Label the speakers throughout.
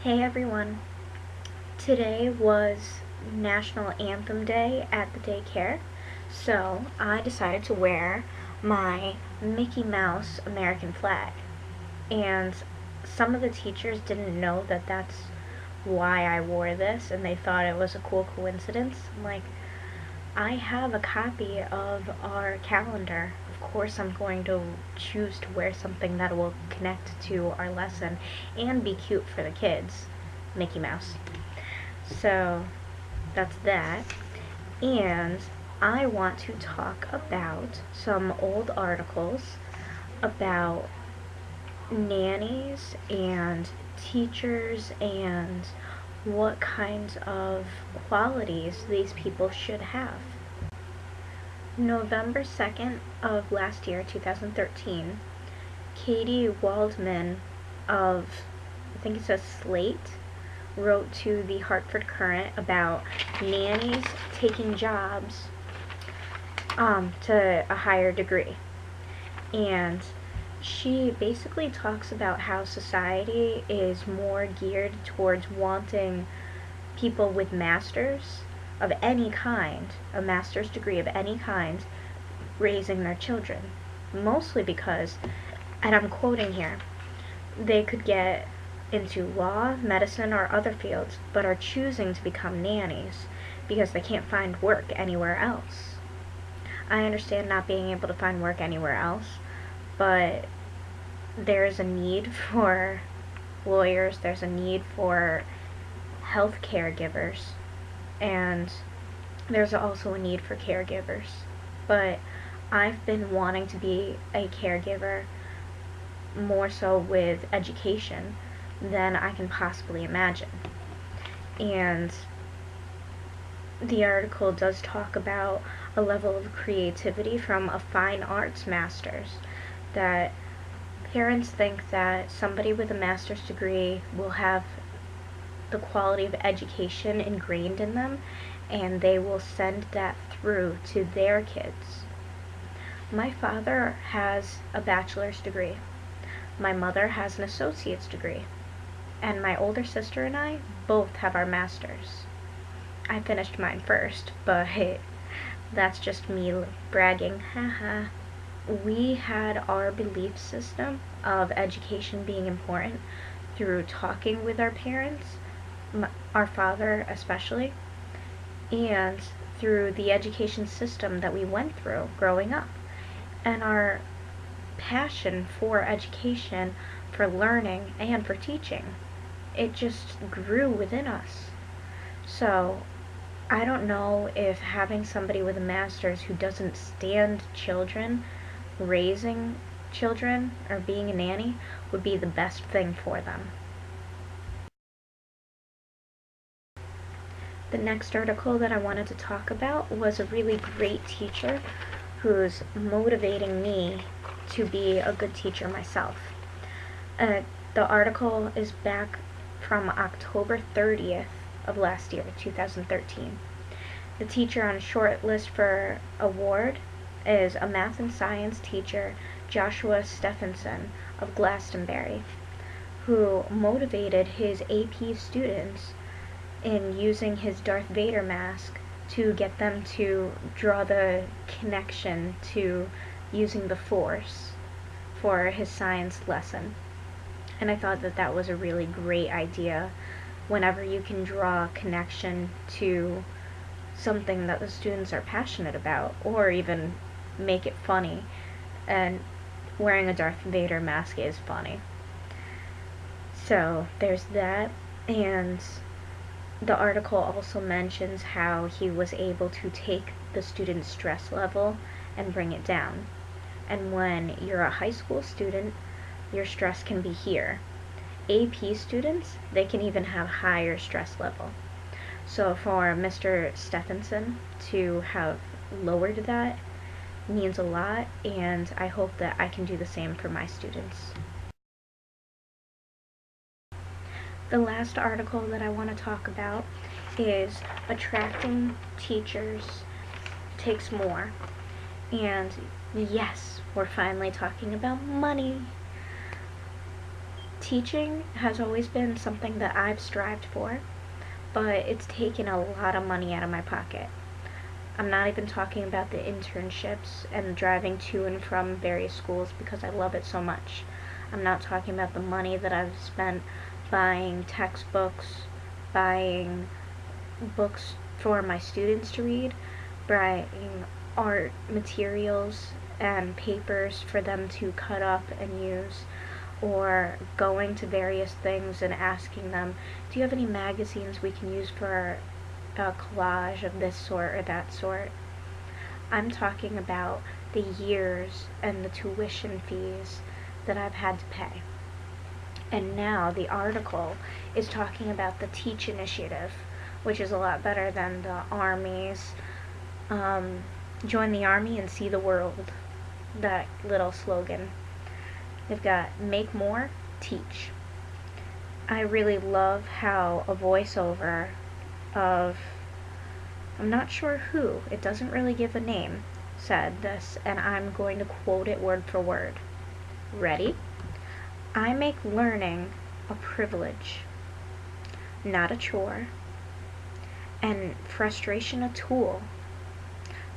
Speaker 1: Hey everyone. Today was National Anthem Day at the daycare, so I decided to wear my Mickey Mouse American flag. And some of the teachers didn't know that that's why I wore this, and they thought it was a cool coincidence. I'm like, I have a copy of our calendar. Of course, I'm going to choose to wear something that will connect to our lesson and be cute for the kids. Mickey Mouse. So that's that. And I want to talk about some old articles about nannies and teachers and what kinds of qualities these people should have. November 2nd of last year, 2013, Katie Waldman of, I think it says Slate, wrote to the Hartford Courant about nannies taking jobs to a higher degree. And she basically talks about how society is more geared towards wanting people with masters of any kind, a master's degree of any kind, raising their children. Mostly because, and I'm quoting here, they could get into law, medicine, or other fields, but are choosing to become nannies because they can't find work anywhere else. I understand not being able to find work anywhere else, but there is a need for lawyers, there's a need for health caregivers, and there's also a need for caregivers. But I've been wanting to be a caregiver more so with education than I can possibly imagine. And the article does talk about a level of creativity from a fine arts master's, that parents think that somebody with a master's degree will have the quality of education ingrained in them, and they will send that through to their kids. My father has a bachelor's degree. My mother has an associate's degree. And my older sister and I both have our masters. I finished mine first, but that's just me bragging. Haha. We had our belief system of education being important through talking with our parents, our father especially, and through the education system that we went through growing up. And our passion for education, for learning, and for teaching, it just grew within us. So I don't know if having somebody with a master's who doesn't stand children, raising children, or being a nanny would be the best thing for them. The next article that I wanted to talk about was a really great teacher who's motivating me to be a good teacher myself. The article is back from October 30th of last year, 2013. The teacher on short list for award is a math and science teacher, Joshua Stephenson of Glastonbury, who motivated his AP students in using his Darth Vader mask to get them to draw the connection to using the Force for his science lesson. And I thought that that was a really great idea whenever you can draw a connection to something that the students are passionate about, or even make it funny. And wearing a Darth Vader mask is funny. So there's that. And the article also mentions how he was able to take the student's stress level and bring it down. And when you're a high school student, your stress can be here. AP students, they can even have higher stress level. So for Mr. Stephenson to have lowered that means a lot, and I hope that I can do the same for my students. The last article that I want to talk about is attracting teachers takes more. And yes, we're finally talking about money. Teaching has always been something that I've strived for, but it's taken a lot of money out of my pocket. I'm not even talking about the internships and driving to and from various schools because I love it so much. I'm not talking about the money that I've spent buying textbooks, buying books for my students to read, buying art materials and papers for them to cut up and use, or going to various things and asking them, do you have any magazines we can use for a collage of this sort or that sort? I'm talking about the years and the tuition fees that I've had to pay. And now the article is talking about the Teach Initiative, which is a lot better than the Army's join the Army and see the world, that little slogan. They've got make more, teach. I really love how a voiceover of, I'm not sure who, it doesn't really give a name, said this, and I'm going to quote it word for word. Ready? I make learning a privilege, not a chore, and frustration a tool,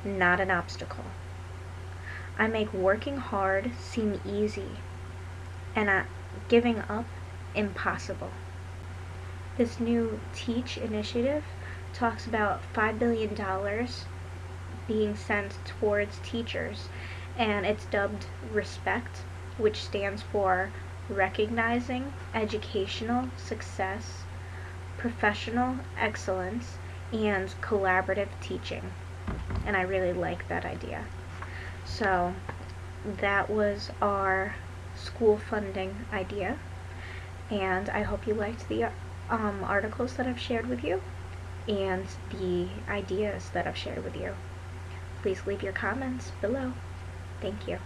Speaker 1: not an obstacle. I make working hard seem easy, and giving up impossible. This new Teach initiative talks about $5 billion being sent towards teachers, and it's dubbed RESPECT, which stands for Recognizing Educational Success, Professional Excellence, and Collaborative Teaching. And I really like that idea. So that was our school funding idea, and I hope you liked the articles that I've shared with you and the ideas that I've shared with you. Please leave your comments below. Thank you.